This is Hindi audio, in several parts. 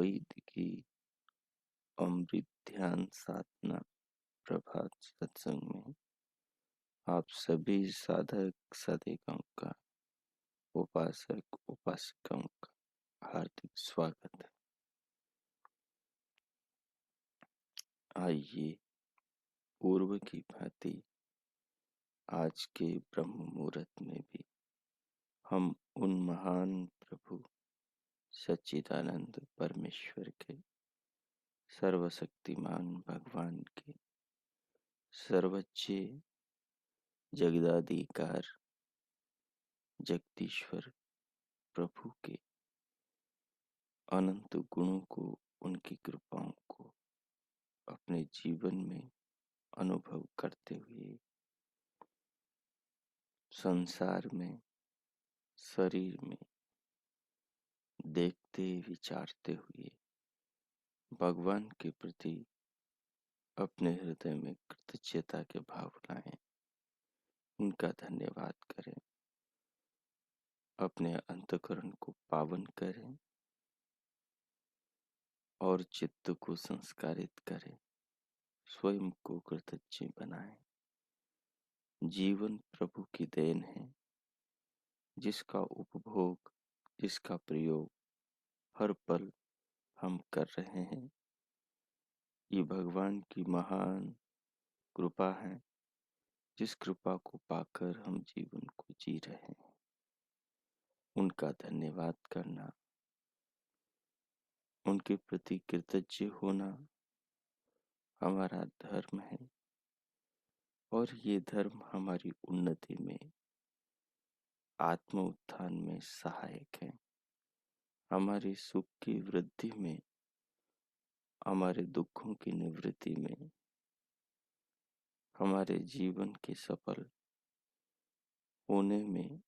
वैदिकी अमृत ध्यान साधना प्रभात सत्संग में आप सभी साधक साधिकाओं का, उपासक उपासिकाओं का हार्दिक स्वागत है। आइए पूर्व की भांति आज के ब्रह्म मुहूर्त में भी हम उन महान प्रभु सच्चिदानंद परमेश्वर के, सर्वशक्तिमान भगवान के, सर्वोच्च जगदाधिकार जगदीश्वर प्रभु के अनंत गुणों को, उनकी कृपाओं को अपने जीवन में अनुभव करते हुए संसार में, शरीर में देखते विचारते हुए भगवान के प्रति अपने हृदय में कृतज्ञता के भाव लाएं, उनका धन्यवाद करें, अपने अंतःकरण को पावन करें और चित्त को संस्कारित करें, स्वयं को कृतज्ञ बनाएं। जीवन प्रभु की देन है, जिसका उपभोग, जिसका प्रयोग हर पल हम कर रहे हैं। ये भगवान की महान कृपा है, जिस कृपा को पाकर हम जीवन को जी रहे हैं। उनका धन्यवाद करना, उनके प्रति कृतज्ञ होना हमारा धर्म है और ये धर्म हमारी उन्नति में, आत्म उत्थान में सहायक है। हमारे सुख की वृद्धि में, हमारे दुखों की निवृत्ति में, हमारे जीवन के सफल होने में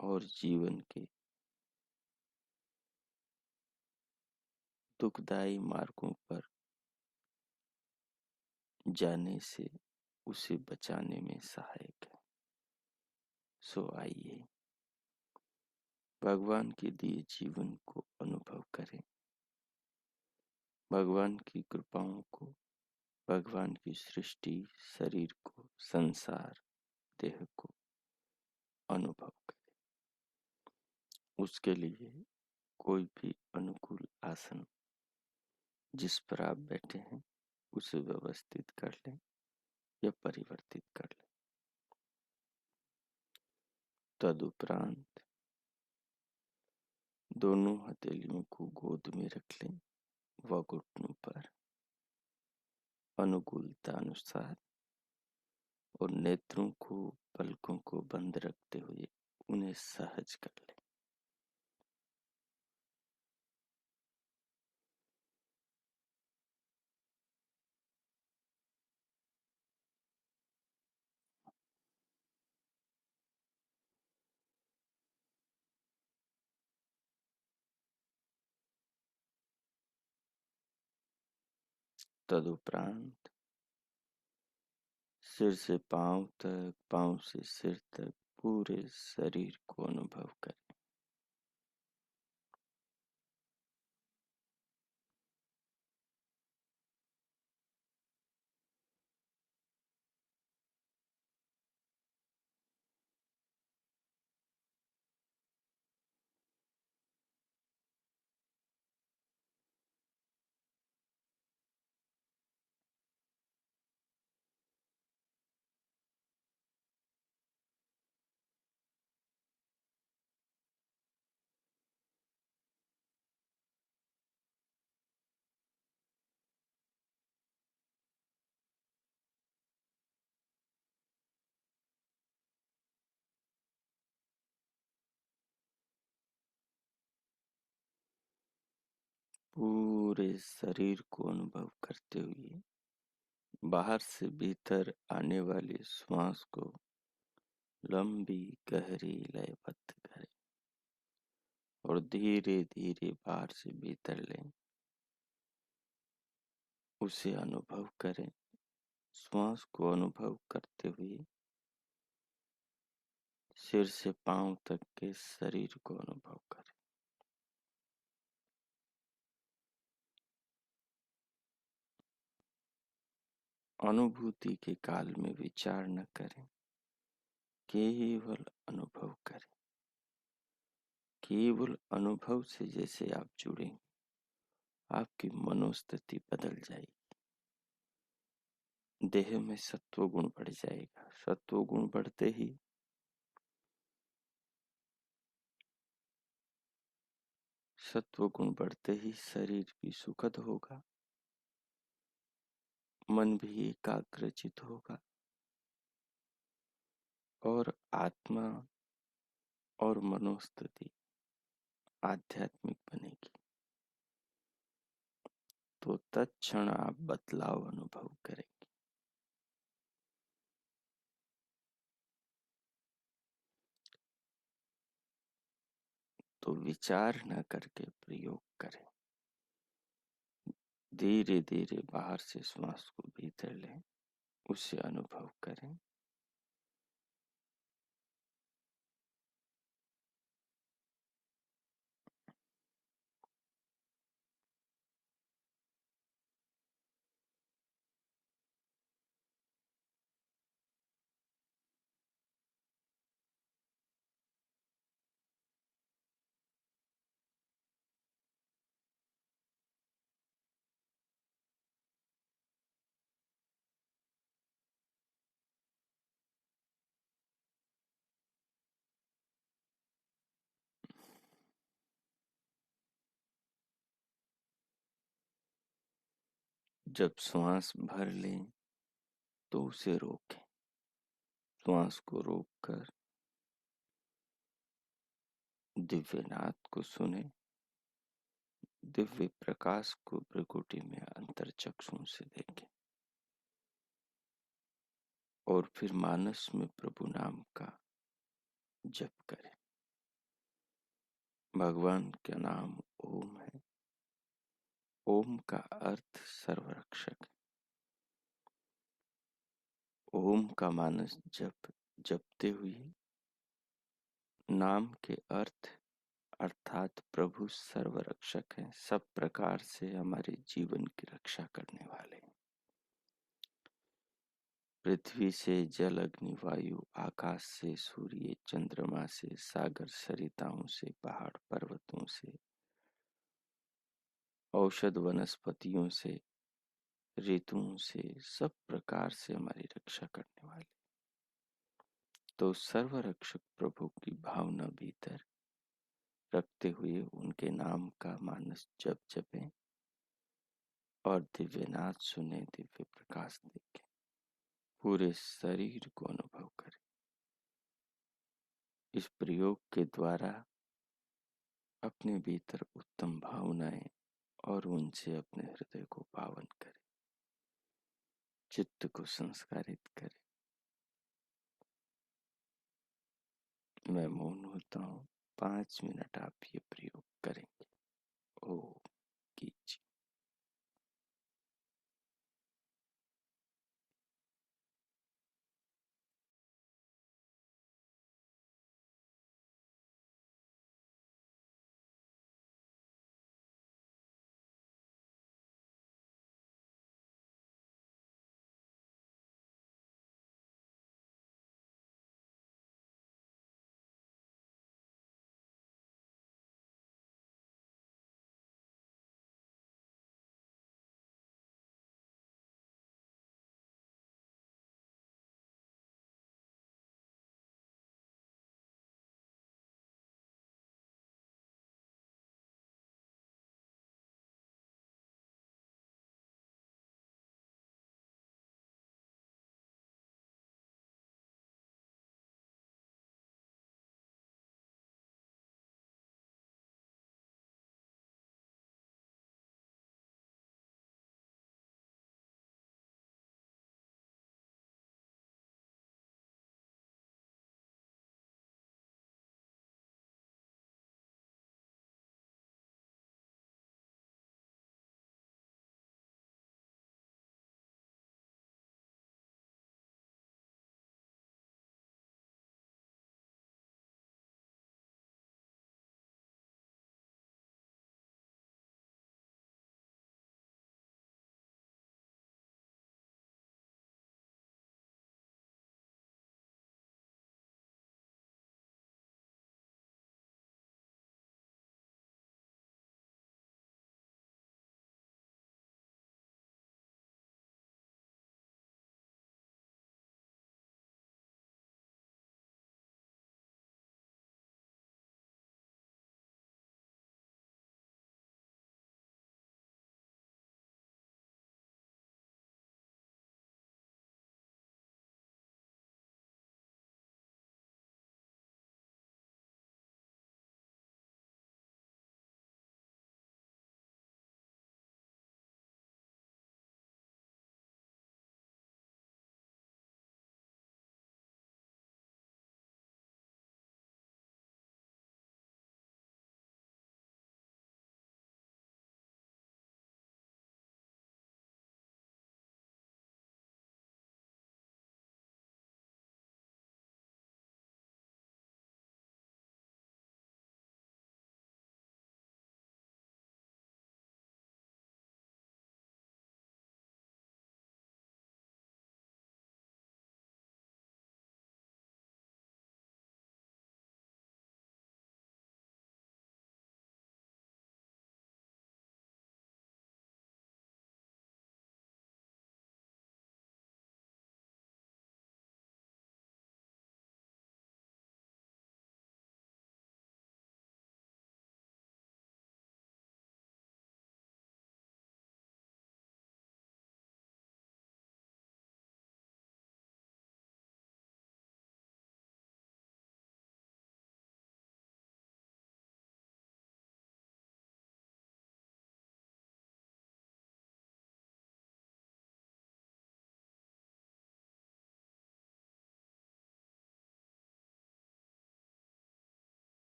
और जीवन के दुखदायी मार्गों पर जाने से उसे बचाने में सहायक है। सो आइए भगवान के दिए जीवन को अनुभव करें, भगवान की कृपाओं को, भगवान की सृष्टि, शरीर को, संसार, देह को अनुभव करें। उसके लिए कोई भी अनुकूल आसन जिस पर आप बैठे हैं उसे व्यवस्थित कर लें या परिवर्तित कर लें। तदुपरांत दोनों हथेलियों को गोद में रख लें व घुटनों पर अनुकूलता अनुसार, और नेत्रों को, पलकों को बंद रखते हुए उन्हें सहज कर लें। तदुपरांत सिर से पांव तक, पांव से सिर तक पूरे शरीर को अनुभव करें। पूरे शरीर को अनुभव करते हुए बाहर से भीतर आने वाली श्वास को लंबी गहरी लयबद्ध करें और धीरे धीरे बाहर से भीतर लें। उसे अनुभव करें। श्वास को अनुभव करते हुए सिर से पांव तक के शरीर को अनुभव करें। अनुभूति के काल में विचार न करें, केवल अनुभव करें। केवल अनुभव से जैसे आप जुड़ेंगे, आपकी मनोस्थिति बदल जाएगी। देह में सत्व गुण बढ़ जाएगा। सत्व गुण बढ़ते ही शरीर भी सुखद होगा, मन भी एकाग्रचित होगा और आत्मा और मनोस्थिति आध्यात्मिक बनेगी। तो तत्क्षण आप बदलाव अनुभव करेंगे। तो विचार न करके प्रयोग करें। धीरे धीरे बाहर से श्वास को भीतर लें, उसे अनुभव करें। जब श्वास भर लें तो उसे रोकें। श्वास को रोककर दिव्य नाद को सुने। दिव्य प्रकाश को भ्रिकुटी में अंतर चक्षुओं से देखें और फिर मानस में प्रभु नाम का जप करें। भगवान का नाम ओम है। ओम का अर्थ सर्वरक्षक है। ओम का मानस जपते हुए नाम के अर्थ अर्थात प्रभु सर्वरक्षक है, सब प्रकार से हमारे जीवन की रक्षा करने वाले हैं। पृथ्वी से जल अग्नि वायु, आकाश से सूर्य चंद्रमा से, सागर सरिताओं से, पहाड़ पर्वतों से, औषध वनस्पतियों से, ऋतुओं से, सब प्रकार से हमारी रक्षा करने वाले। तो सर्वरक्षक प्रभु की भावना भीतर रखते हुए उनके नाम का मानस जप जपें और दिव्य नाद सुने, दिव्य प्रकाश देखें। पूरे शरीर को अनुभव करें। इस प्रयोग के द्वारा अपने भीतर उत्तम भावनाएं और उनसे अपने हृदय को पावन करें, चित्त को संस्कारित करें। मैं मौन होता हूँ। 5 मिनट आप ये प्रयोग करेंगे। ओम कीजिए।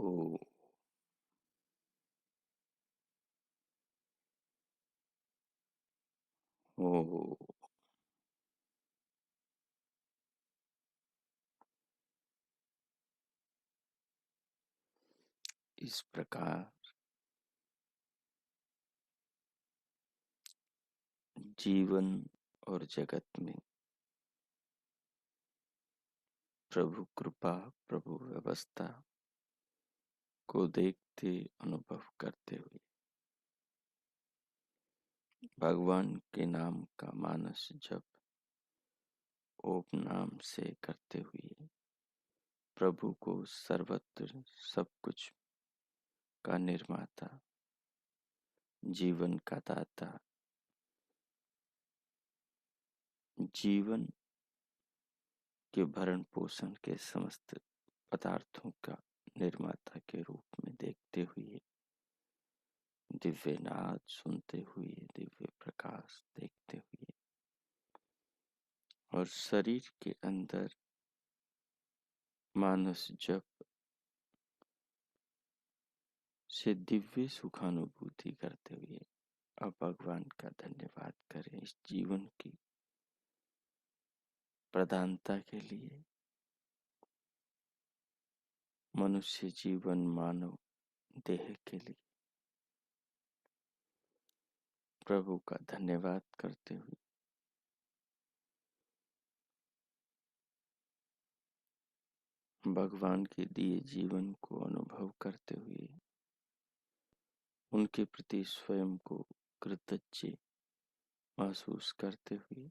ओ ओ इस प्रकार जीवन और जगत में प्रभु कृपा, प्रभु व्यवस्था को देखते, अनुभव करते हुए भगवान के नाम का मानस जप ओम नाम से करते हुए प्रभु को सर्वत्र सब कुछ का निर्माता, जीवन का दाता, जीवन के भरण पोषण के समस्त पदार्थों का निर्माता के रूप में देखते हुए, दिव्य नाद सुनते हुए, दिव्य प्रकाश देखते हुए और शरीर के अंदर मानस जप से दिव्य सुखानुभूति करते हुए अब भगवान का धन्यवाद करें इस जीवन की प्रधानता के लिए। मनुष्य जीवन, मानव देह के लिए प्रभु का धन्यवाद करते हुए भगवान के दिए जीवन को अनुभव करते हुए उनके प्रति स्वयं को कृतज्ञ महसूस करते हुए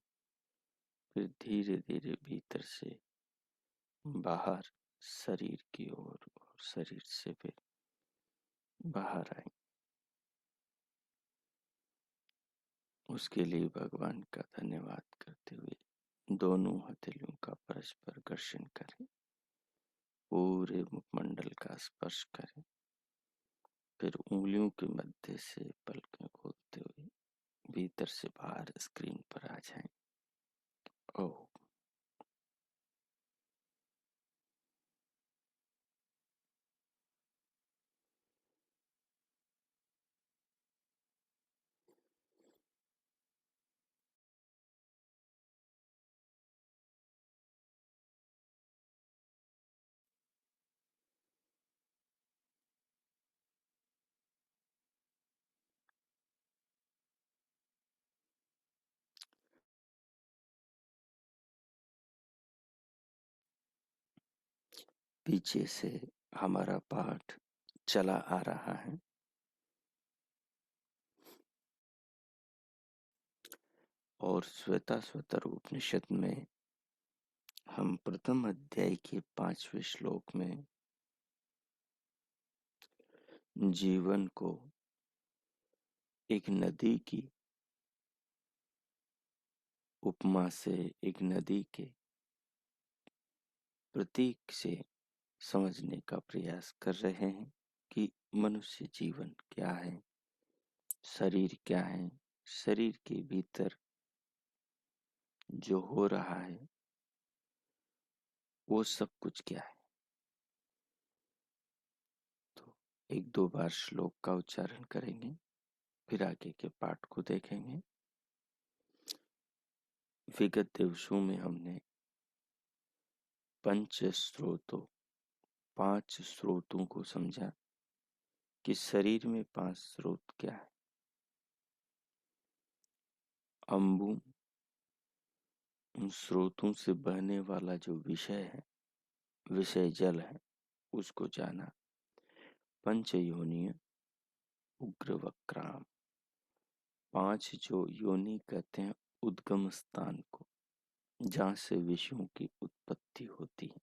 फिर धीरे धीरे भीतर से बाहर शरीर की ओर और शरीर से फिर बाहर आए। उसके लिए भगवान का धन्यवाद करते हुए दोनों हथेलियों का परस्पर घर्षण करें, पूरे मुखमंडल का स्पर्श करें, फिर उंगलियों के मध्य से पलकें खोलते हुए भीतर से बाहर स्क्रीन पर आ जाएं। ओ पीछे से हमारा पाठ चला आ रहा है। और श्वेताश्वतर उपनिषद में हम प्रथम अध्याय के 5वें श्लोक में जीवन को एक नदी की उपमा से, एक नदी के प्रतीक से समझने का प्रयास कर रहे हैं कि मनुष्य जीवन क्या है, शरीर क्या है, शरीर के भीतर जो हो रहा है वो सब कुछ क्या है। तो एक दो बार श्लोक का उच्चारण करेंगे, फिर आगे के पाठ को देखेंगे। विगत दिवसों में हमने पांच स्रोतों को समझा कि शरीर में 5 स्रोत क्या है। अंबु, उन स्रोतों से बहने वाला जो विषय है, विषय जल है, उसको जाना। पंच योनिय उग्र वक्राम, 5 जो योनि कहते हैं उद्गम स्थान को, जहां से विषयों की उत्पत्ति होती है,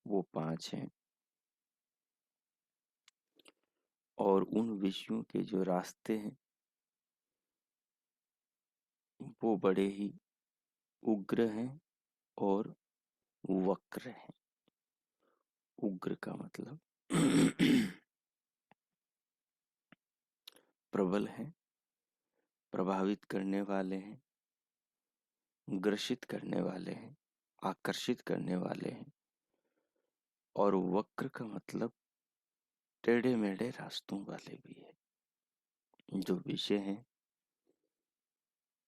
वो 5 हैं। और उन विषयों के जो रास्ते हैं वो बड़े ही उग्र हैं और वक्र हैं। उग्र का मतलब प्रबल है, प्रभावित करने वाले हैं, ग्रसित करने वाले हैं, आकर्षित करने वाले हैं। और वक्र का मतलब टेढ़े मेढ़े रास्तों वाले भी है। जो विषय है,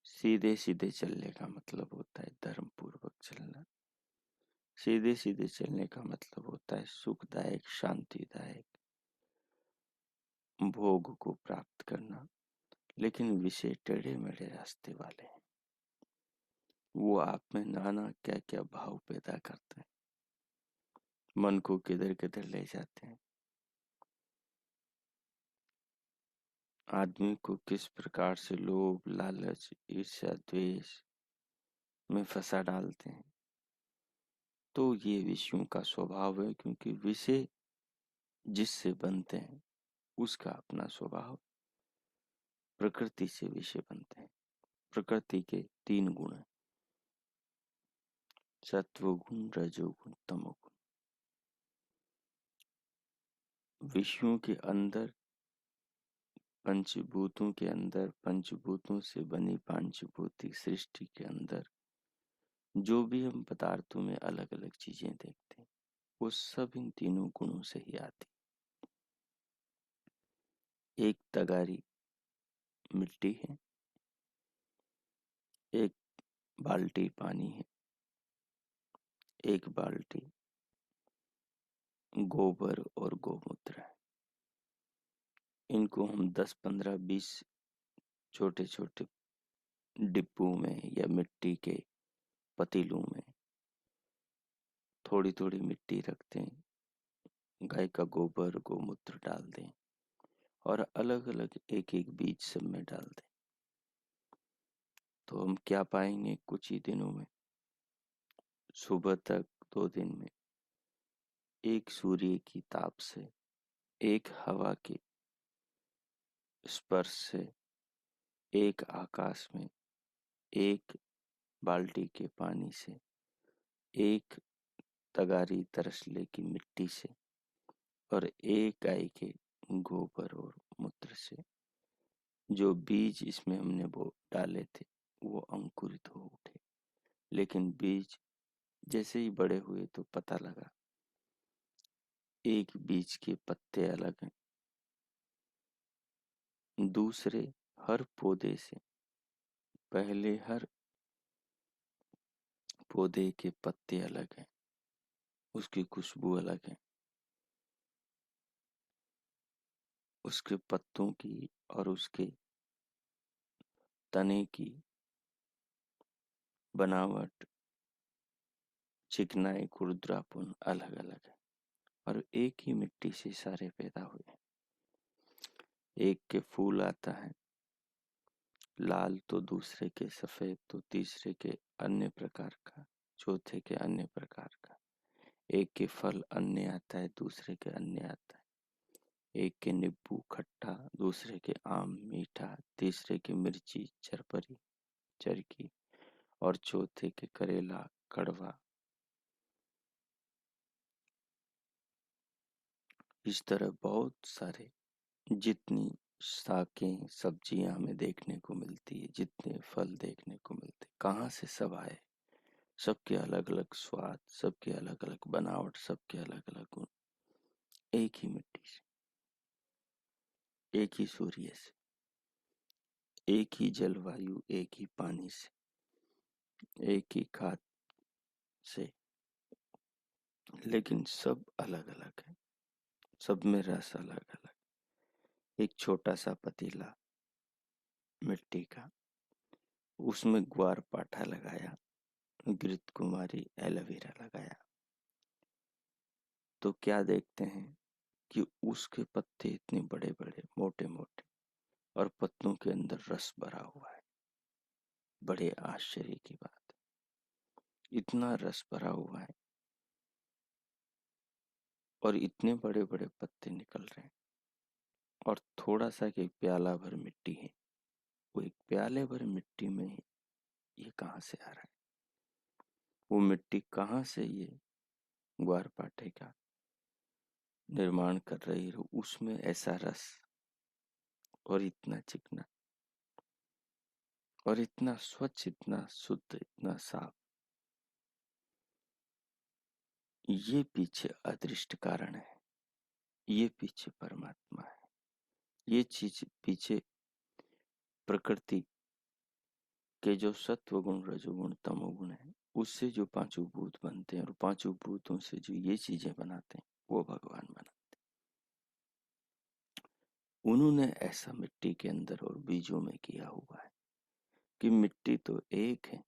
सीधे सीधे चलने का मतलब होता है धर्म पूर्वक चलना। सीधे सीधे चलने का मतलब होता है सुखदायक, शांतिदायक भोग को प्राप्त करना। लेकिन विषय टेढ़े मेढ़े रास्ते वाले हैं। वो आप में नाना क्या क्या भाव पैदा करते हैं, मन को किधर किधर ले जाते हैं, आदमी को किस प्रकार से लोभ, लालच, ईर्ष्या, द्वेष में फंसा डालते हैं। तो ये विषयों का स्वभाव है, क्योंकि विषय जिससे बनते हैं उसका अपना स्वभाव। प्रकृति से विषय बनते हैं। प्रकृति के 3 गुण हैं, सत्वगुण, रजोगुण, तमोगुण। विषयों के अंदर, पंचभूतों के अंदर, पंचभूतों से बनी पांचभूतिक सृष्टि के अंदर जो भी हम पदार्थों में अलग अलग चीजें देखते हैं, वो सब इन तीनों गुणों से ही आती। एक तगारी मिट्टी है, एक बाल्टी पानी है, एक बाल्टी गोबर और गोमूत्र है। इनको हम 10, 15, 20 छोटे छोटे डिब्बों में या मिट्टी के पतीलों में थोड़ी थोड़ी मिट्टी रखते हैं, गाय का गोबर, गोमूत्र डाल दें और अलग अलग एक एक बीज सब में डाल दें, तो हम क्या पाएंगे कुछ ही दिनों में, सुबह तक 2 दिन में, एक सूर्य की ताप से, एक हवा के स्पर्श से, एक आकाश में, एक बाल्टी के पानी से, एक तगारी तरसले की मिट्टी से और एक गाय के गोबर और मूत्र से जो बीज इसमें हमने वो डाले थे वो अंकुरित हो उठे। लेकिन बीज जैसे ही बड़े हुए तो पता लगा एक बीज के पत्ते अलग हैं, दूसरे हर पौधे से, पहले हर पौधे के पत्ते अलग हैं, उसकी खुशबू अलग है, उसके पत्तों की और उसके तने की बनावट, चिकनाई, खुरदरापन अलग अलग है। और एक ही मिट्टी से सारे पैदा हुए हैं। एक के फूल आता है लाल, तो दूसरे के सफेद, तो तीसरे के अन्य प्रकार का, चौथे के अन्य प्रकार का। एक के फल अन्य आता है, दूसरे के अन्य आता है। एक के नींबू खट्टा, दूसरे के आम मीठा, तीसरे के मिर्ची चरपरी चरकी और चौथे के करेला कड़वा। इस तरह बहुत सारे, जितनी शाकें सब्जियां हमें देखने को मिलती है, जितने फल देखने को मिलते, कहाँ से सब आए, सबके अलग अलग स्वाद, सबके अलग अलग बनावट, सबके अलग अलग गुण। एक ही मिट्टी से, एक ही सूर्य से, एक ही जलवायु, एक ही पानी से, एक ही खाद से, लेकिन सब अलग अलग है, सब में रस अलग अलग। एक छोटा सा पतीला मिट्टी का, उसमें ग्वार पाठा लगाया, घृत कुमारी एलोवेरा लगाया, तो क्या देखते हैं कि उसके पत्ते इतने बड़े बड़े, मोटे मोटे, और पत्तों के अंदर रस भरा हुआ है। बड़े आश्चर्य की बात, इतना रस भरा हुआ है और इतने बड़े बड़े पत्ते निकल रहे हैं। और थोड़ा सा कि प्याला भर मिट्टी है, वो एक प्याले भर मिट्टी में ये कहाँ से आ रहा है, वो मिट्टी कहाँ से ये ग्वारपाठे का निर्माण कर रही है, उसमें ऐसा रस और इतना चिकना और इतना स्वच्छ, इतना शुद्ध, इतना साफ। ये पीछे अदृष्ट कारण है। ये पीछे परमात्मा है। ये चीज पीछे प्रकृति के जो सत्व गुण, रजोगुण, तमोगुण है, उससे जो पांचों भूत बनते हैं और पांचों भूतों से जो ये चीजें बनाते हैं, वो भगवान बनाते हैं। उन्होंने ऐसा मिट्टी के अंदर और बीजों में किया हुआ है कि मिट्टी तो एक है,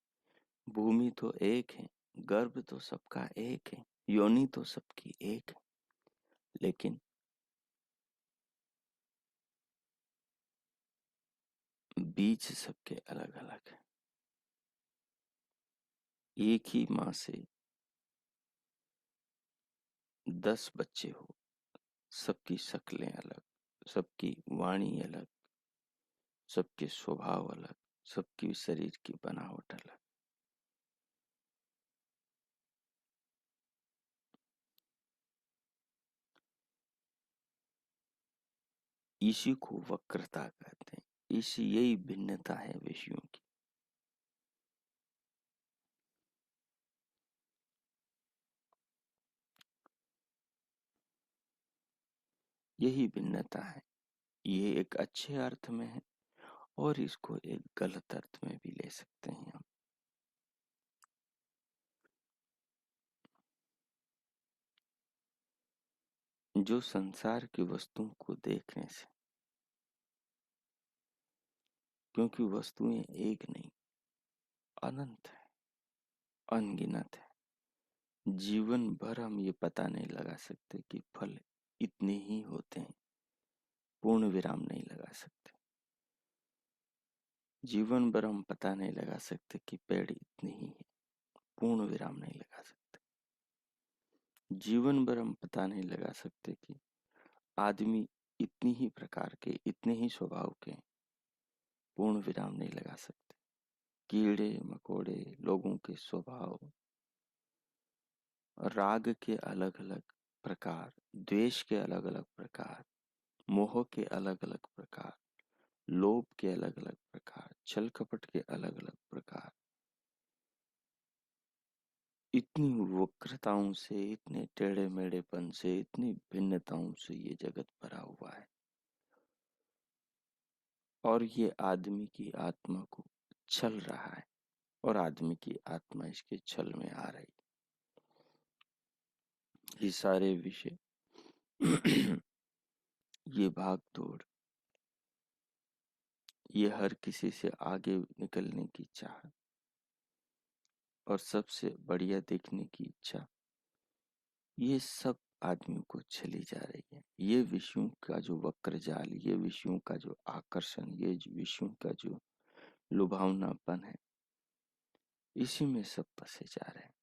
भूमि तो एक है, गर्भ तो सबका एक है, योनि तो सबकी एक है, लेकिन बीज सबके अलग अलग है। एक ही माँ से 10 बच्चे हो, सबकी शक्लें अलग, सबकी वाणी अलग, सबके स्वभाव अलग, सबकी शरीर की बनावट अलग। इसी को वक्रता कहते हैं। इसी यही भिन्नता है विषयों की। यही भिन्नता है। ये एक अच्छे अर्थ में है और इसको एक गलत अर्थ में भी ले सकते हैं हम। जो संसार की वस्तुओं को देखने से, क्योंकि वस्तुएं एक नहीं, अनंत है, अनगिनत है, जीवन भर हम ये पता नहीं लगा सकते कि फल इतने ही होते हैं, पूर्ण विराम नहीं लगा सकते। जीवन भर हम पता नहीं लगा सकते कि पेड़ इतने ही है, पूर्ण विराम नहीं लगा सकते। जीवन भर हम पता नहीं लगा सकते कि आदमी इतनी ही प्रकार के, इतने ही स्वभाव के, पूर्ण विराम नहीं लगा सकते। कीड़े मकोड़े, लोगों के स्वभाव, राग के अलग अलग प्रकार, द्वेष के अलग अलग प्रकार, मोह के अलग अलग प्रकार, लोभ के अलग अलग प्रकार, छल कपट के अलग अलग प्रकार, इतनी वक्रताओं से, इतने टेढ़े मेढ़ेपन से, इतनी भिन्नताओं से ये जगत भरा हुआ है। और ये आदमी की आत्मा को छल रहा है और आदमी की आत्मा इसके छल में आ रही। ये सारे विषय ये भाग दौड़, ये हर किसी से आगे निकलने की चाह और सबसे बढ़िया देखने की इच्छा, ये सब आदमियों को छली जा रही है। ये विषयों का जो वक्र जाल, ये विषयों का जो आकर्षण, ये विषयों का जो लुभावनापन है, इसी में सब फंसे जा रहे हैं।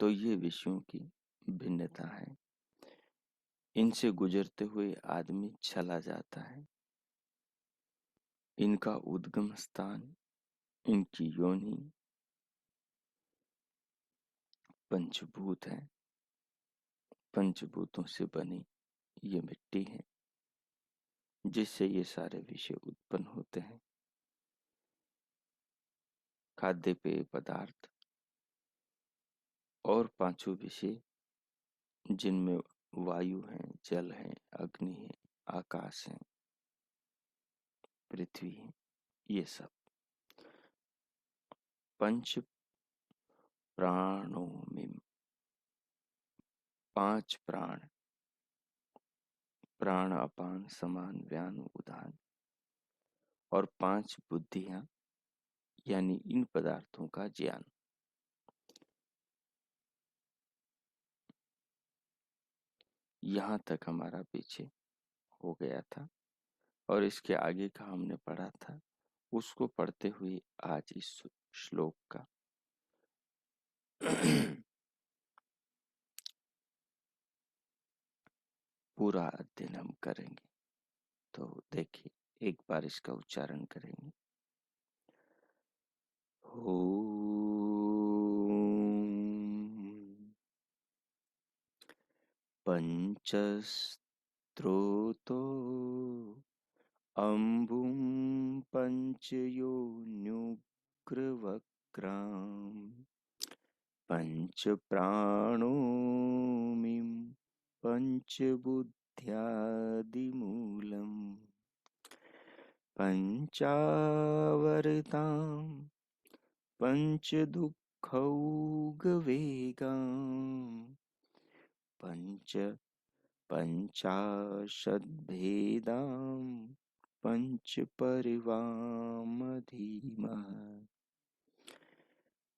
तो ये विषयों की भिन्नता है। इनसे गुजरते हुए आदमी चला जाता है। इनका उद्गम स्थान, इनकी योनि पंचभूत है। पंचभूतों से बनी ये मिट्टी है जिससे ये सारे विषय उत्पन्न होते हैं। खाद्य पेय पदार्थ और पांचों विषय जिनमें वायु है, जल है, अग्नि है, आकाश है, पृथ्वी है, ये सब पंच प्राणों में, 5 प्राण, प्राण अपान समान व्यान उदान, और 5 बुद्धियां, यानी इन पदार्थों का ज्ञान। यहाँ तक हमारा पीछे हो गया था और इसके आगे का हमने पढ़ा था। उसको पढ़ते हुए आज इस श्लोक का पूरा अध्ययन हम करेंगे। तो देखिए, एक बार इसका उच्चारण करेंगे। ओम पंचस्त्रोतो अम्बुं पंचयोन्युग्रवक्राम् पंचप्राणोमिं पञ्चबुद्ध्यादिमूलम् पञ्चावर्तां पञ्चदुःखौघवेगाम् पञ्च पञ्चाशद्भेदां पञ्चपरिवामधीमः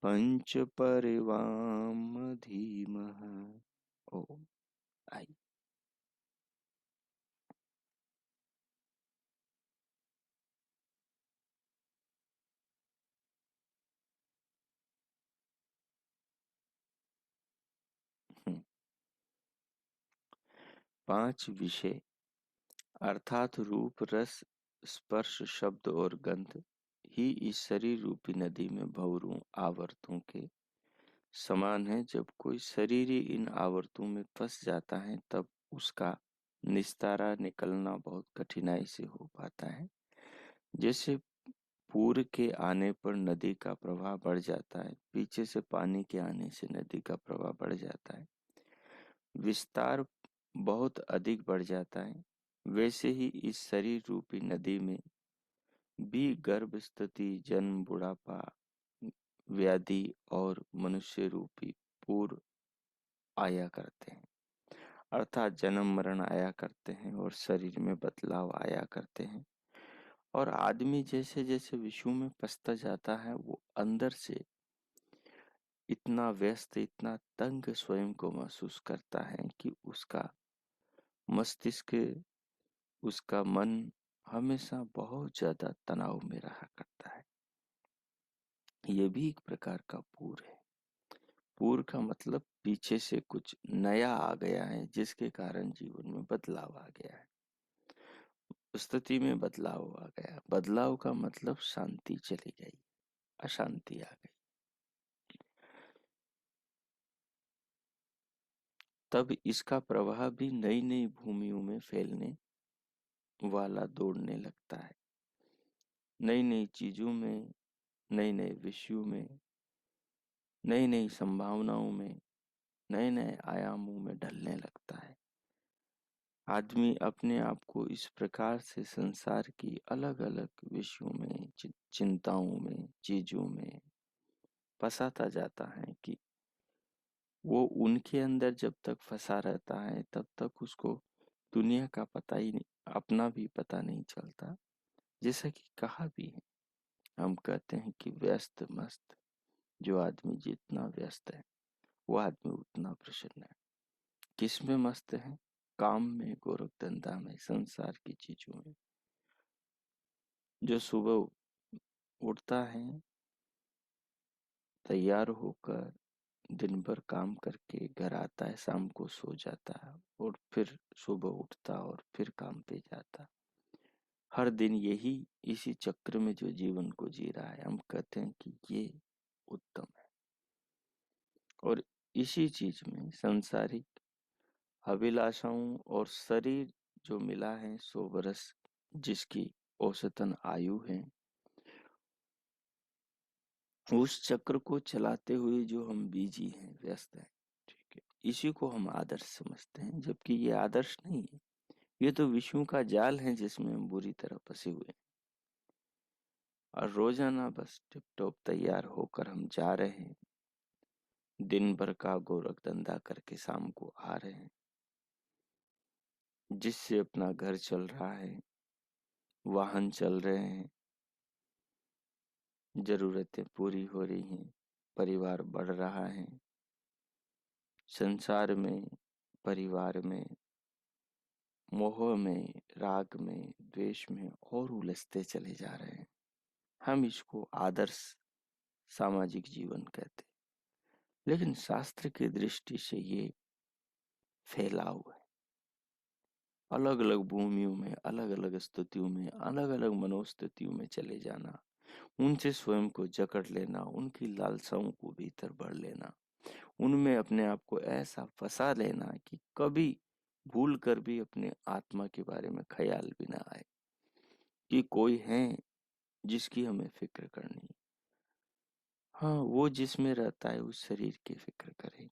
पञ्चपरिवामधीमः। ओम आई। पांच विषय अर्थात रूप रस स्पर्श शब्द और गंध ही इस शरीर रूपी नदी में भंवरों आवर्तों के समान है। जब कोई शरीर ही इन आवर्तों में फंस जाता है तब उसका निस्तारा निकलना बहुत कठिनाई से हो पाता है। जैसे पूर के आने पर नदी का प्रवाह बढ़ जाता है, पीछे से पानी के आने से नदी का प्रवाह बढ़ जाता है, विस्तार बहुत अधिक बढ़ जाता है। वैसे ही इस शरीर रूपी नदी में भी गर्भ स्थिति जन्म बुढ़ापा व्याधि और मनुष्य रूपी पूर आया करते हैं। अर्थात जन्म मरण आया करते हैं और शरीर में बदलाव आया करते हैं। और आदमी जैसे जैसे विश्व में पसता जाता है वो अंदर से इतना व्यस्त इतना तंग स्वयं को महसूस करता है कि उसका मस्तिष्क उसका मन हमेशा बहुत ज्यादा तनाव में रहा करता है। ये भी एक प्रकार का पूर है। पूर का मतलब पीछे से कुछ नया आ गया है जिसके कारण जीवन में बदलाव आ गया है, स्थिति में बदलाव आ गया। बदलाव का मतलब शांति चली गई, अशांति आ गई। तब इसका प्रवाह भी नई नई भूमियों में फैलने वाला दौड़ने लगता है, नई नई चीजों में, नए नए विषयों में, नई नई संभावनाओं में, नए नए आयामों में ढलने लगता है। आदमी अपने आप को इस प्रकार से संसार की अलग अलग विषयों में चिंताओं में चीजों में फंसाता जाता है कि वो उनके अंदर जब तक फंसा रहता है तब तक उसको दुनिया का पता ही नहीं, अपना भी पता नहीं चलता। जैसा कि कहा भी है, हम कहते हैं कि व्यस्त मस्त, जो आदमी जितना व्यस्त है वो आदमी उतना प्रसन्न है। किस में मस्त है? काम में, गोरख धंधा में, संसार की चीजों में। जो सुबह उठता है तैयार होकर दिन भर काम करके घर आता है, शाम को सो जाता है और फिर सुबह उठता और फिर काम पे जाता, हर दिन यही इसी चक्र में जो जीवन को जी रहा है, हम कहते हैं कि ये उत्तम है। और इसी चीज में सांसारिक अभिलाषाओं और शरीर जो मिला है 100 वर्ष जिसकी औसतन आयु है, उस चक्र को चलाते हुए जो हम बिजी हैं, व्यस्त हैं, ठीक है, इसी को हम आदर्श समझते हैं। जबकि ये आदर्श नहीं है, ये तो विष्णु का जाल है जिसमें हम बुरी तरह फंसे हुए हैं। और रोजाना बस टिप टॉप तैयार होकर हम जा रहे हैं, दिन भर का गोरख धंधा करके शाम को आ रहे हैं, जिससे अपना घर चल रहा है, वाहन चल रहे हैं, जरूरतें पूरी हो रही हैं, परिवार बढ़ रहा है, संसार में, परिवार में, मोह में, राग में, द्वेष में और उलझते चले जा रहे हैं। हम इसको आदर्श सामाजिक जीवन कहते हैं। लेकिन शास्त्र की दृष्टि से ये फैलाव है, अलग अलग भूमियों में, अलग अलग स्थितियों में, अलग अलग मनोस्थितियों में चले जाना, उनसे स्वयं को जकड़ लेना, उनकी लालसाओं को भीतर भर लेना, उनमें अपने आप को ऐसा फंसा लेना कि कभी भूल कर भी अपने आत्मा के बारे में ख्याल भी ना आए कि कोई है जिसकी हमें फिक्र करनी। हाँ, वो जिसमें रहता है उस शरीर की फिक्र करें,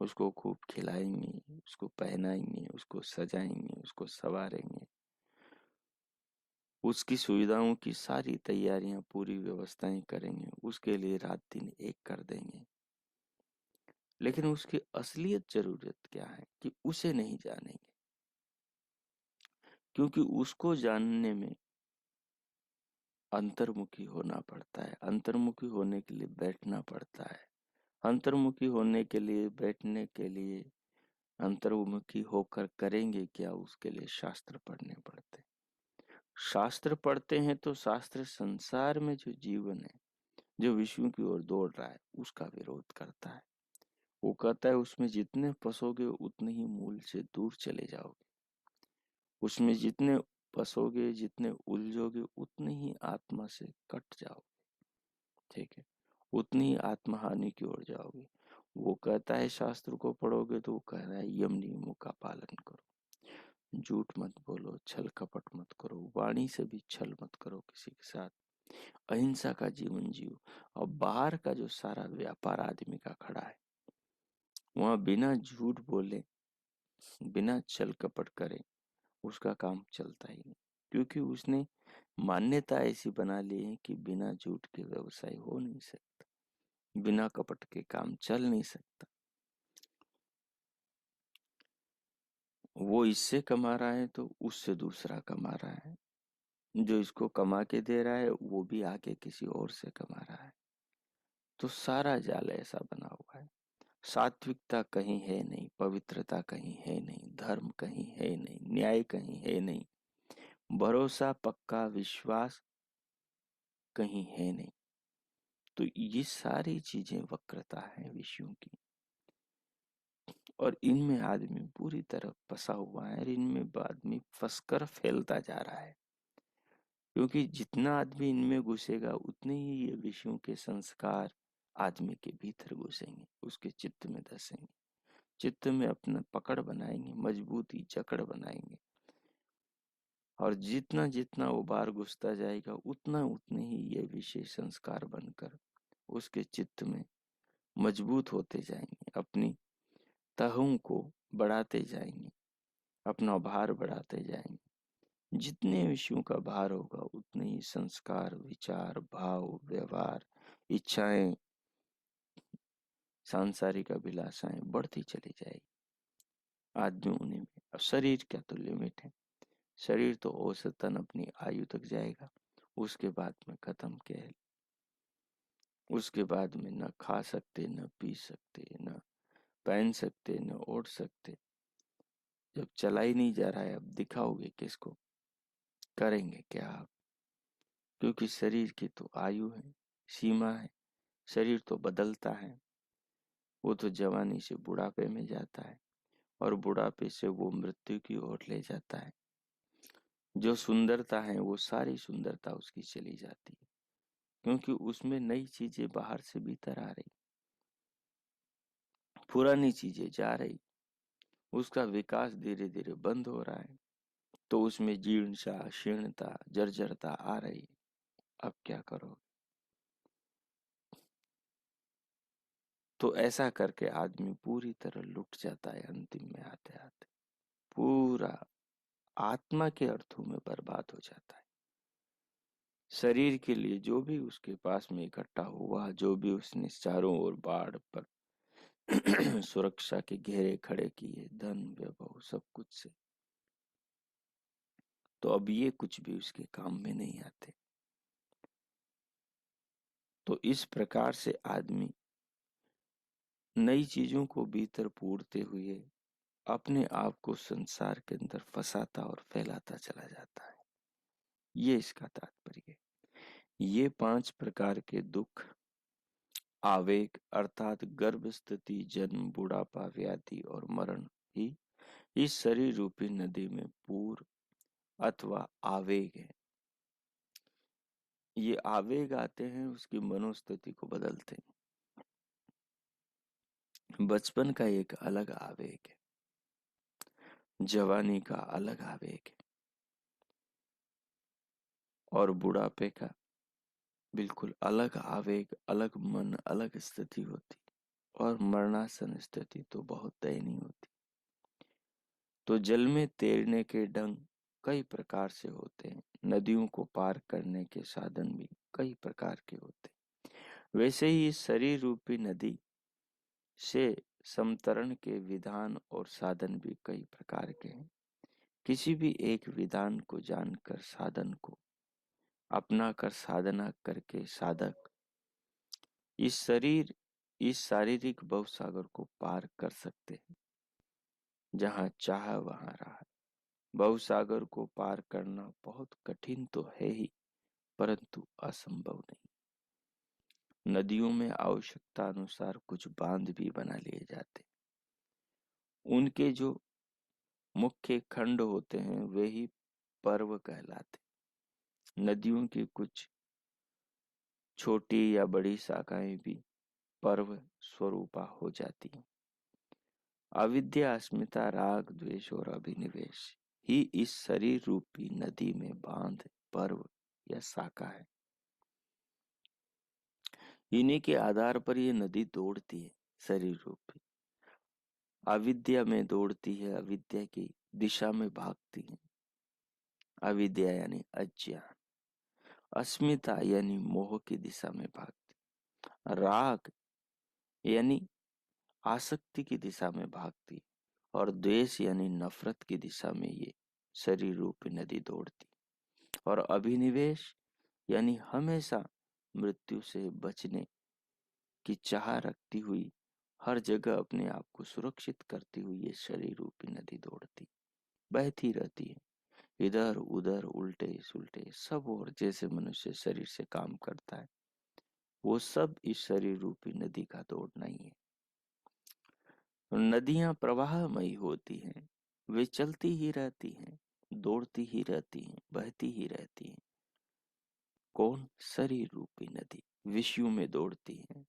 उसको खूब खिलाएंगे, उसको पहनाएंगे, उसको सजाएंगे, उसको संवारेंगे, उसकी सुविधाओं की सारी तैयारियां, पूरी व्यवस्थाएं करेंगे, उसके लिए रात दिन एक कर देंगे। लेकिन उसकी असलियत जरूरत क्या है कि उसे नहीं जानेंगे, क्योंकि उसको जानने में अंतर्मुखी होना पड़ता है। अंतर्मुखी होने के लिए बैठना पड़ता है। अंतर्मुखी होने के लिए, बैठने के लिए, अंतर्मुखी होकर करेंगे क्या, उसके लिए शास्त्र पढ़ने पड़ते हैं। शास्त्र पढ़ते हैं तो शास्त्र संसार में जो जीवन है, जो विष्णु की ओर दौड़ रहा है, उसका विरोध करता है। वो कहता है उसमें जितने फंसोगे उतने ही मूल से दूर चले जाओगे। उसमें जितने फंसोगे, जितने उलझोगे, उतने ही आत्मा से कट जाओगे। ठीक है, उतनी ही आत्महानि की ओर जाओगे। वो कहता है शास्त्र को पढ़ोगे तो वो कह रहा है यम नियमों का पालन करो, झूठ मत बोलो, छल कपट मत करो, वाणी से भी छल मत करो किसी के साथ, अहिंसा का जीवन जियो। और बाहर का जो सारा व्यापार आदमी का खड़ा है, वहां बिना झूठ बोले, बिना छल कपट करे उसका काम चलता ही नहीं, क्योंकि उसने मान्यता ऐसी बना ली है कि बिना झूठ के व्यवसाय हो नहीं सकता, बिना कपट के काम चल नहीं सकता। वो इससे कमा रहा है तो उससे दूसरा कमा रहा है, जो इसको कमा के दे रहा है वो भी आके किसी और से कमा रहा है। तो सारा जाल ऐसा बना हुआ है। सात्विकता कहीं है नहीं, पवित्रता कहीं है नहीं, धर्म कहीं है नहीं, न्याय कहीं है नहीं, भरोसा, पक्का विश्वास कहीं है नहीं। तो ये सारी चीजें वक्रता है विषयों की, और इनमें आदमी पूरी तरह फंसा हुआ है, और इनमें आदमी फंसकर फैलता जा रहा है। क्योंकि जितना आदमी इनमें घुसेगा उतने ही ये विषयों के संस्कार आदमी के भीतर घुसेंगे, उसके चित्त में धसेंगे, चित्त में अपना पकड़ बनाएंगे, मजबूती जकड़ बनाएंगे। और जितना जितना वो बार घुसता जाएगा उतना उतने ही ये विषय संस्कार बनकर उसके चित्त में मजबूत होते जाएंगे, अपनी तहों को बढ़ाते जाएंगे, अपना भार बढ़ाते जाएंगे। जितने विषयों का भार होगा उतने ही संस्कार, विचार, भाव, व्यवहार, इच्छाएं, सांसारिक अभिलाषाएं बढ़ती चली जाएगी आदमी उन्हीं में। अब शरीर का तो लिमिट है, शरीर तो औसतन अपनी आयु तक जाएगा, उसके बाद में खत्म के है। उसके बाद में न खा सकते, न पी सकते, न पहन सकते, न ओढ़ सकते। जब चला ही नहीं जा रहा है, अब दिखाओगे किसको, करेंगे क्या आप? क्योंकि शरीर की तो आयु है, सीमा है, शरीर तो बदलता है। वो तो जवानी से बुढ़ापे में जाता है, और बुढ़ापे से वो मृत्यु की ओर ले जाता है। जो सुंदरता है वो सारी सुंदरता उसकी चली जाती है, क्योंकि उसमें नई चीजें बाहर से भीतर आ रही, पुरानी चीजें जा रही, उसका विकास धीरे धीरे बंद हो रहा है। तो उसमें जीर्णता, शीर्णता, जर्जरता आ रही है। अब क्या करो? तो ऐसा करके आदमी पूरी तरह लुट जाता है, अंतिम में आते आते पूरा आत्मा के अर्थों में बर्बाद हो जाता है। शरीर के लिए जो भी उसके पास में इकट्ठा हुआ, जो भी उसने चारों ओर बाढ़ पर सुरक्षा के घेरे खड़े किए, धन, वैभव, सब कुछ से, तो अब ये कुछ भी उसके काम में नहीं आते। तो इस प्रकार से आदमी नई चीजों को भीतर पूरते हुए अपने आप को संसार के अंदर फंसाता और फैलाता चला जाता है। ये इसका तात्पर्य है। ये 5 प्रकार के दुख, आवेग अर्थात गर्भ, स्थिति, जन्म, बुढ़ापा, व्याधि और मरण ही इस शरीर रूपी नदी में पूर अथवा आवेग है। ये आवेग आते हैं, उसकी मनोस्थिति को बदलते हैं। बचपन का एक अलग आवेग है, जवानी का अलग आवेग है, और बुढ़ापे का बिल्कुल अलग आवेग, अलग मन, अलग स्थिति होती। और मरणासन स्थिति तो बहुत दयनीय होती। तो जल में तैरने के ढंग कई प्रकार से होते हैं, नदियों को पार करने के साधन भी कई प्रकार के होते हैं। वैसे ही शरीर रूपी नदी से समतरण के विधान और साधन भी कई प्रकार के हैं। किसी भी एक विधान को जानकर साधन को अपना कर साधना करके साधक इस शारीरिक भवसागर को पार कर सकते हैं। जहां चाह वहां राह। भवसागर को पार करना बहुत कठिन तो है ही, परंतु असंभव नहीं। नदियों में आवश्यकता अनुसार कुछ बांध भी बना लिए जाते। उनके जो मुख्य खंड होते हैं वे ही पर्व कहलाते। नदियों की कुछ छोटी या बड़ी शाखाएं भी पर्व स्वरूपा हो जाती हैं। अविद्या, अस्मिता, राग, द्वेष और अभिनिवेश ही इस शरीर रूपी नदी में बांध, पर्व या शाखा है। इन्हीं के आधार पर ये नदी दौड़ती है। शरीर रूपी अविद्या में दौड़ती है, अविद्या की दिशा में भागती है। अविद्या यानी अज्ञान, अस्मिता यानी मोह की दिशा में भागती, राग यानी आसक्ति की दिशा में भागती, और द्वेष यानी नफरत की दिशा में ये शरीर रूपी नदी दौड़ती। और अभिनिवेश यानी हमेशा मृत्यु से बचने की चाह रखती हुई, हर जगह अपने आप को सुरक्षित करती हुई ये शरीर रूपी नदी दौड़ती, बहती रहती है। इधर उधर उल्टे सुलटे सब और जैसे मनुष्य शरीर से काम करता है, वो सब इस शरीर रूपी नदी का दौड़ना ही है। नदियां प्रवाहमयी होती हैं, वे चलती ही रहती हैं, दौड़ती ही रहती हैं, बहती ही रहती हैं। कौन? शरीर रूपी नदी विषयों में दौड़ती हैं,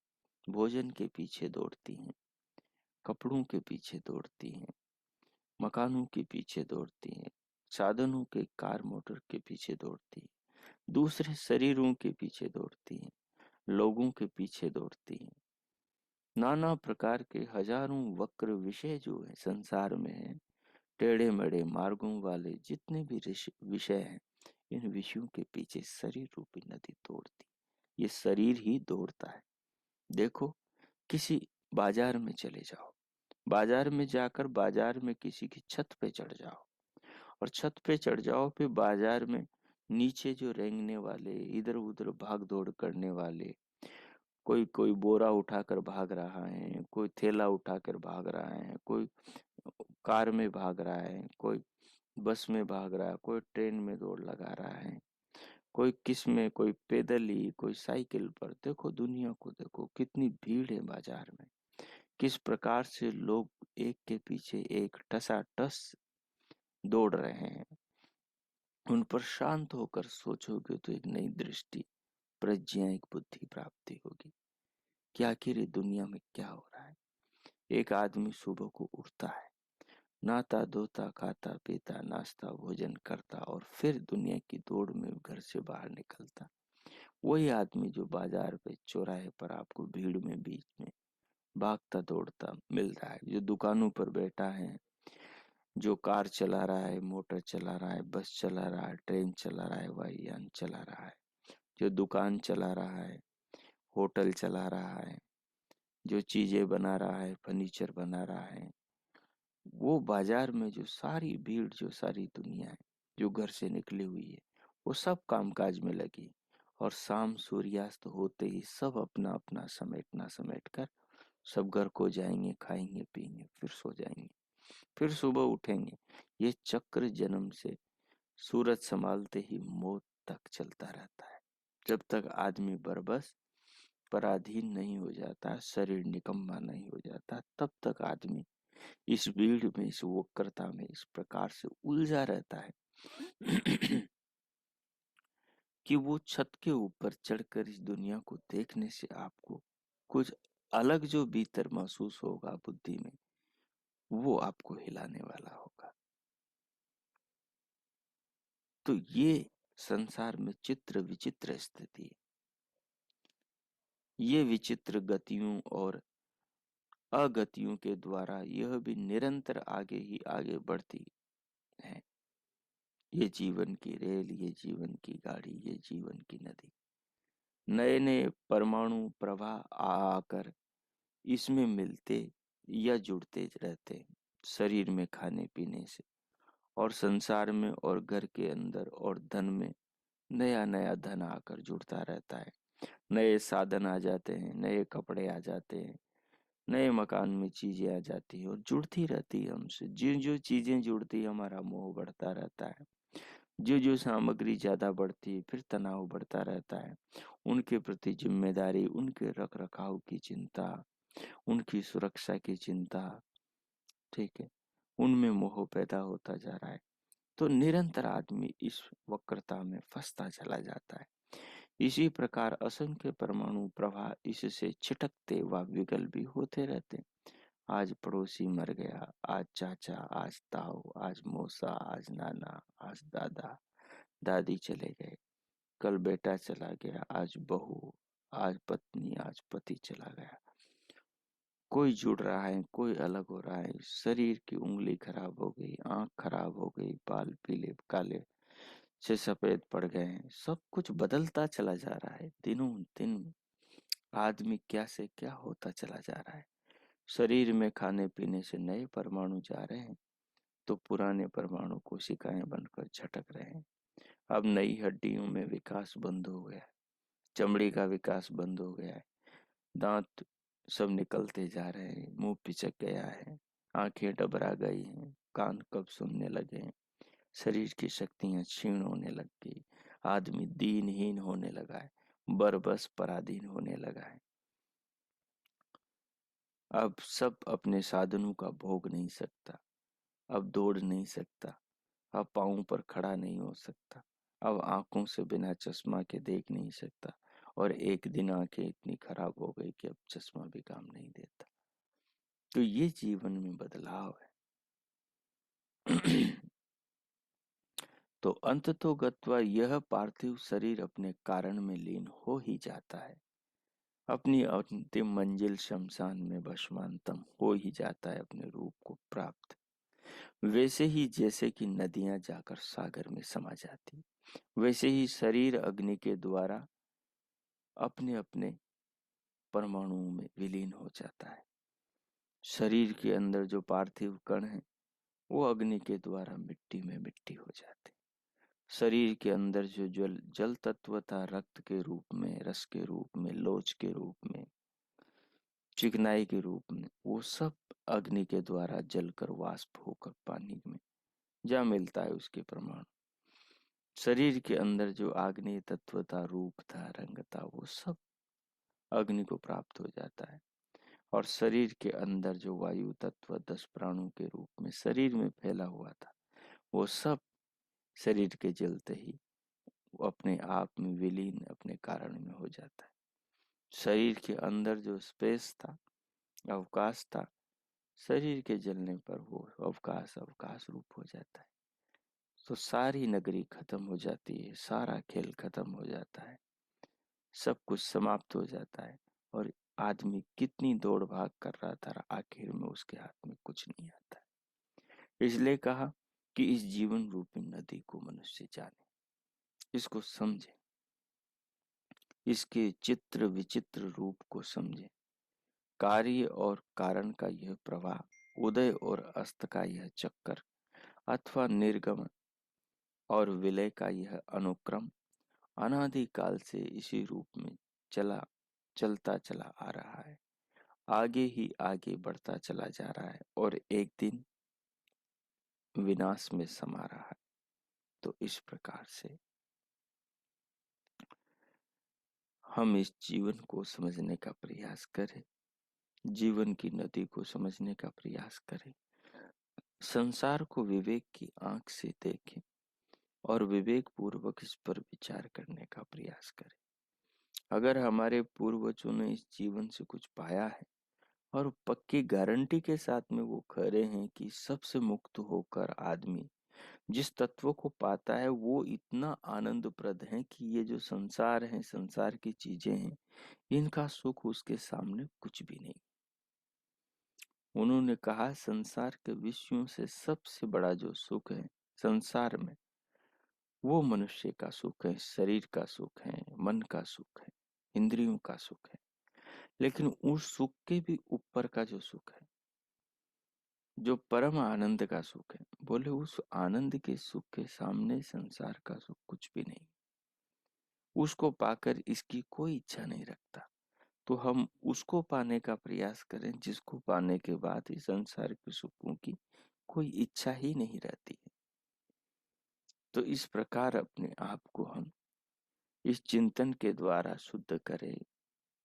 भोजन के पीछे दौड़ती हैं, कपड़ों के पीछे दौड़ती हैं, मकानों के पीछे दौड़ती हैं, साधनों के कार मोटर के पीछे दौड़ती हैं, दूसरे शरीरों के पीछे दौड़ती हैं, लोगों के पीछे दौड़ती हैं। नाना प्रकार के हजारों वक्र विषय जो है संसार में है, टेढ़े मेढ़े मार्गों वाले जितने भी विषय हैं, इन विषयों के पीछे शरीर रूपी नदी दौड़ती। ये शरीर ही दौड़ता है। देखो, किसी बाजार में चले जाओ, बाजार में जाकर बाजार में किसी की छत पे चढ़ जाओ, और छत पे चढ़ जाओ, फिर बाजार में नीचे जो रेंगने वाले, इधर उधर भाग दौड़ करने वाले, कोई कोई बोरा उठाकर भाग रहा है, कोई थैला उठाकर भाग रहा है, कोई कार में भाग रहा है, कोई बस में भाग रहा है, कोई ट्रेन में दौड़ लगा रहा है, कोई किस में, कोई पैदल ही, कोई साइकिल पर। देखो दुनिया को, देखो कितनी भीड़ है बाजार में, किस प्रकार से लोग एक के पीछे एक टसाटस दौड़ रहे हैं। उन पर शांत होकर सोचोगे तो एक नई दृष्टि, प्रज्ञा, एक बुद्धि प्राप्ति होगी कि आखिर ये दुनिया में क्या हो रहा है। एक आदमी सुबह को उठता है, नहाता धोता खाता पीता नाश्ता भोजन करता, और फिर दुनिया की दौड़ में घर से बाहर निकलता। वही आदमी जो बाजार पे चौराहे पर आपको भीड़ में बीच में भागता दौड़ता मिल रहा है, जो दुकानों पर बैठा है, जो कार चला रहा है, मोटर चला रहा है, बस चला रहा है, ट्रेन चला रहा है, वायुयान चला रहा है, जो दुकान चला रहा है, होटल चला रहा है, जो चीजें बना रहा है, फर्नीचर बना रहा है, वो बाजार में जो सारी भीड़, जो सारी दुनिया है जो घर से निकली हुई है, वो सब कामकाज में लगी। और शाम सूर्यास्त होते ही सब अपना अपना समेटना समेट कर सब घर को जाएंगे, खाएंगे पिएंगे, फिर सो जाएंगे, फिर सुबह उठेंगे। ये चक्र जन्म से सूरज संभालते ही मौत तक चलता रहता है। जब तक आदमी बरबस पराधीन नहीं हो जाता, शरीर निकम्मा नहीं हो जाता, तब तक आदमी इस भीड़ में, इस वक्रता में इस प्रकार से उलझा रहता है कि वो छत के ऊपर चढ़कर इस दुनिया को देखने से आपको कुछ अलग जो भीतर महसूस होगा बुद्धि में, वो आपको हिलाने वाला होगा। तो ये संसार में चित्र विचित्र स्थिति है। ये विचित्र गतियों और अगतियों के द्वारा यह भी निरंतर आगे ही आगे बढ़ती है। ये जीवन की रेल, ये जीवन की गाड़ी, ये जीवन की नदी। नए नए परमाणु प्रवाह आकर इसमें मिलते या जुड़ते रहते हैं, शरीर में खाने पीने से, और संसार में और घर के अंदर और धन में नया नया धन आकर जुड़ता रहता है। नए साधन आ जाते हैं, नए कपड़े आ जाते हैं, नए मकान में चीजें आ जाती है और जुड़ती रहती है हमसे। जो जो चीजें जुड़ती है हमारा मोह बढ़ता रहता है। जो जो सामग्री ज्यादा बढ़ती है फिर तनाव बढ़ता रहता है। उनके प्रति जिम्मेदारी, उनके रख रखाव की चिंता, उनकी सुरक्षा की चिंता, ठीक है, उनमें मोह पैदा होता जा रहा है। तो निरंतर आदमी इस वक्रता में फंसता चला जाता है। इसी प्रकार असंख्य परमाणु प्रवाह इससे छिटकते व विकल भी होते रहते हैं। आज पड़ोसी मर गया, आज चाचा, आज ताऊ, आज मौसा, आज नाना, आज दादा दादी चले गए, कल बेटा चला गया, आज बहू, आज पत्नी, आज पति चला गया। कोई जुड़ रहा है, कोई अलग हो रहा है। शरीर की उंगली खराब हो गई, आंख खराब हो गई, बाल पीले काले से सफेद पड़ गए हैं। सब कुछ बदलता चला जा रहा है। दिनों दिन आदमी क्या से क्या होता चला जा रहा है। शरीर में खाने पीने से नए परमाणु जा रहे हैं तो पुराने परमाणु कोशिकाएं बनकर झटक रहे हैं। अब नई हड्डियों में विकास बंद हो गया है, चमड़ी का विकास बंद हो गया है, दांत सब निकलते जा रहे हैं, मुंह पिचक गया है, आंखें डबरा गई हैं, कान कब सुनने लगे हैं, शरीर की शक्तियां क्षीण होने लग गई, आदमी दीनहीन होने लगा है, बरबस पराधीन होने लगा है। अब सब अपने साधनों का भोग नहीं सकता, अब दौड़ नहीं सकता, अब पांव पर खड़ा नहीं हो सकता, अब आंखों से बिना चश्मा के देख नहीं सकता, और एक दिन आंखें इतनी खराब हो गई कि अब चश्मा भी काम नहीं देता। तो ये जीवन में बदलाव है। तो अंततोगत्वा यह पार्थिव शरीर अपने कारण में लीन हो ही जाता है, अपनी अंतिम मंजिल शमशान में भस्मांतम हो ही जाता है अपने रूप को प्राप्त। वैसे ही जैसे कि नदियां जाकर सागर में समा जाती, वैसे ही शरीर अग्नि के द्वारा अपने अपने परमाणुओं में विलीन हो जाता है। शरीर के अंदर जो पार्थिव कण है वो अग्नि के द्वारा मिट्टी में मिट्टी हो जाते। शरीर के अंदर जो जल जल तत्व था, रक्त के रूप में, रस के रूप में, लोच के रूप में, चिकनाई के रूप में, वो सब अग्नि के द्वारा जलकर वाष्प होकर पानी में जा मिलता है उसके प्रमाण। शरीर के अंदर जो आग्नेय तत्व था, रूप था, रंग था, वो सब अग्नि को प्राप्त हो जाता है। और शरीर के अंदर जो वायु तत्व 10 प्राणों के रूप में शरीर में फैला हुआ था, वो सब शरीर के जलते ही वो अपने आप में विलीन अपने कारण में हो जाता है। शरीर के अंदर जो स्पेस था, अवकाश था, शरीर के जलने पर वो अवकाश अवकाश रूप हो जाता है। तो सारी नगरी खत्म हो जाती है, सारा खेल खत्म हो जाता है, सब कुछ समाप्त हो जाता है। और आदमी कितनी दौड़ भाग कर रहा था, आखिर में उसके हाथ में कुछ नहीं आता है। इसलिए कहा कि इस जीवन रूपी नदी को मनुष्य जाने, इसको समझे, इसके चित्र विचित्र रूप को समझे, कार्य और कारण का यह प्रवाह, उदय और अस्त का यह चक्कर, अथवा निर्गम और विलय का यह अनुक्रम अनादि काल से इसी रूप में चलता चला आ रहा है, आगे ही आगे बढ़ता चला जा रहा है और एक दिन विनाश में समा रहा है। तो इस प्रकार से हम इस जीवन को समझने का प्रयास करें, जीवन की नदी को समझने का प्रयास करें, संसार को विवेक की आंख से देखें और विवेक पूर्वक इस पर विचार करने का प्रयास करें। अगर हमारे पूर्वजों ने इस जीवन से कुछ पाया है और पक्की गारंटी के साथ में वो खड़े हैं कि सबसे मुक्त होकर आदमी जिस तत्व को पाता है वो इतना आनंदप्रद है कि ये जो संसार है, संसार की चीजें हैं, इनका सुख उसके सामने कुछ भी नहीं। उन्होंने कहा संसार के विषयों से सबसे बड़ा जो सुख है संसार में, वो मनुष्य का सुख है, शरीर का सुख है, मन का सुख है, इंद्रियों का सुख है। लेकिन उस सुख के भी ऊपर का जो सुख है, जो परम आनंद का सुख है, बोले उस आनंद के सुख के सामने संसार का सुख कुछ भी नहीं। उसको पाकर इसकी कोई इच्छा नहीं रखता। तो हम उसको पाने का प्रयास करें जिसको पाने के बाद इस संसार के सुखों की कोई इच्छा ही नहीं रहती है। तो इस प्रकार अपने आप को हम इस चिंतन के द्वारा शुद्ध करें,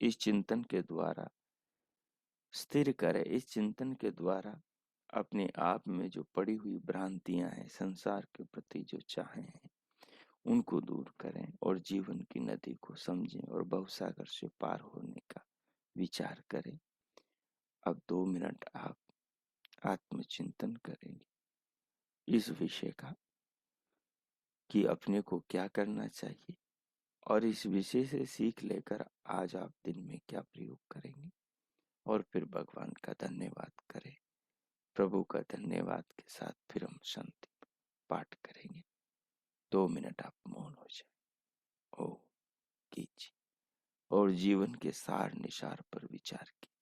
इस चिंतन के द्वारा स्थिर करें, इस चिंतन के द्वारा अपने आप में जो पड़ी हुई भ्रांतियां हैं, संसार के प्रति जो चाहें हैं, उनको दूर करें और जीवन की नदी को समझें और भवसागर से पार होने का विचार करें। अब 2 मिनट आप आत्मचिंतन करेंगे इस विषय का कि अपने को क्या करना चाहिए, और इस विषय से सीख लेकर आज आप दिन में क्या प्रयोग करेंगे, और फिर भगवान का धन्यवाद करें। प्रभु का धन्यवाद के साथ फिर हम शांति पाठ करेंगे। 2 मिनट आप मौन हो जाए, ओ कीजिए और जीवन के सार निसार पर विचार कीजिए।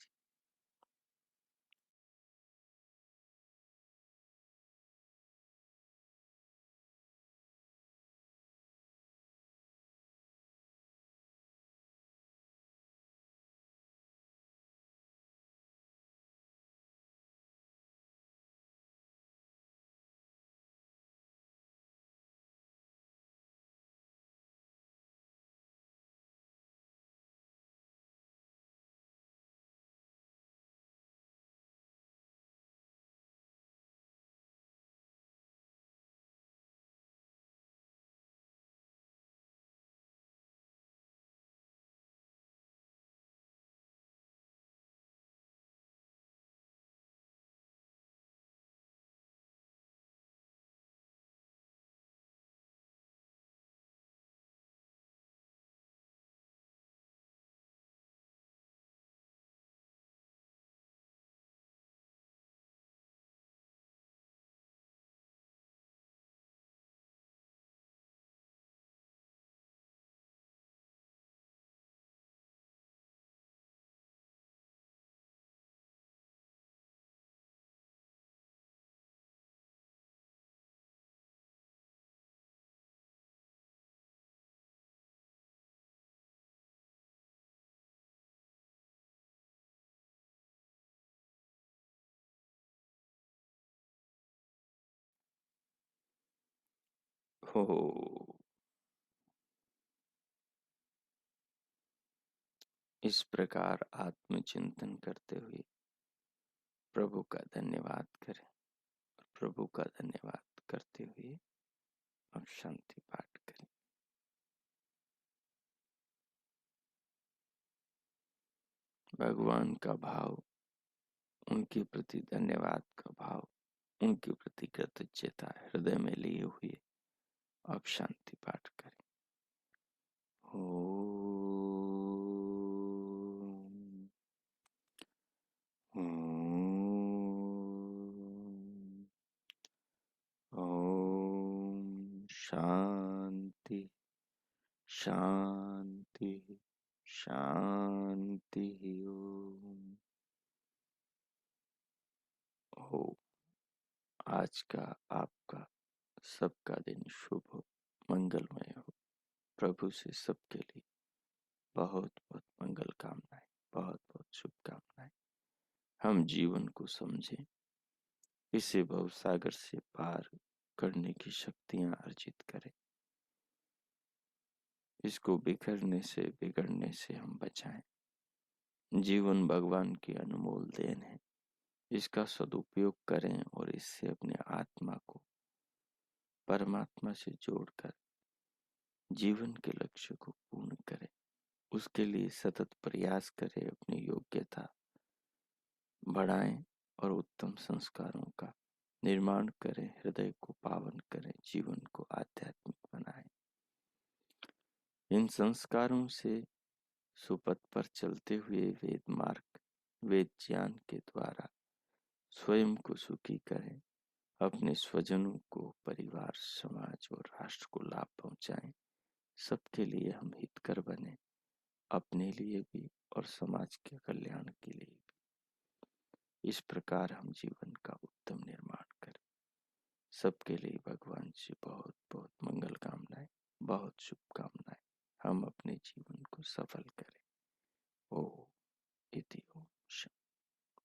हो इस प्रकार आत्मचिंतन करते हुए प्रभु का धन्यवाद करें, और प्रभु का धन्यवाद करते हुए हम शांति पाठ करें। भगवान का भाव, उनके प्रति धन्यवाद का भाव, उनके प्रति कृतज्ञता हृदय में लिए हुए अब शांति पाठ करें। ओम ओम शांति शांति शांति। ओम। हो आज का आपका सबका दिन शुभ हो, मंगलमय हो। प्रभु से सबके लिए बहुत बहुत मंगल कामनाएं, बहुत बहुत शुभकामनाएं। हम जीवन को समझें, इसे भवसागर से पार करने की शक्तियां अर्जित करें, इसको बिखरने से बिगड़ने से हम बचाएं। जीवन भगवान की अनमोल देन है, इसका सदुपयोग करें और इससे अपने आत्मा को परमात्मा से जोड़कर जीवन के लक्ष्य को पूर्ण करें। उसके लिए सतत प्रयास करें, अपनी योग्यता बढ़ाएं और उत्तम संस्कारों का निर्माण करें, हृदय को पावन करें, जीवन को आध्यात्मिक बनाएं। इन संस्कारों से सुपथ पर चलते हुए वेद मार्ग, वेद ज्ञान के द्वारा स्वयं को सुखी करें, अपने स्वजनों को, परिवार, समाज और राष्ट्र को लाभ पहुंचाएं। सबके लिए हम हितकर बने, अपने लिए भी और समाज के कल्याण के लिए भी। इस प्रकार हम जीवन का उत्तम निर्माण करें। सबके लिए भगवान से बहुत बहुत मंगल कामनाएं, बहुत शुभकामनाएं। हम अपने जीवन को सफल करें। ओ इति।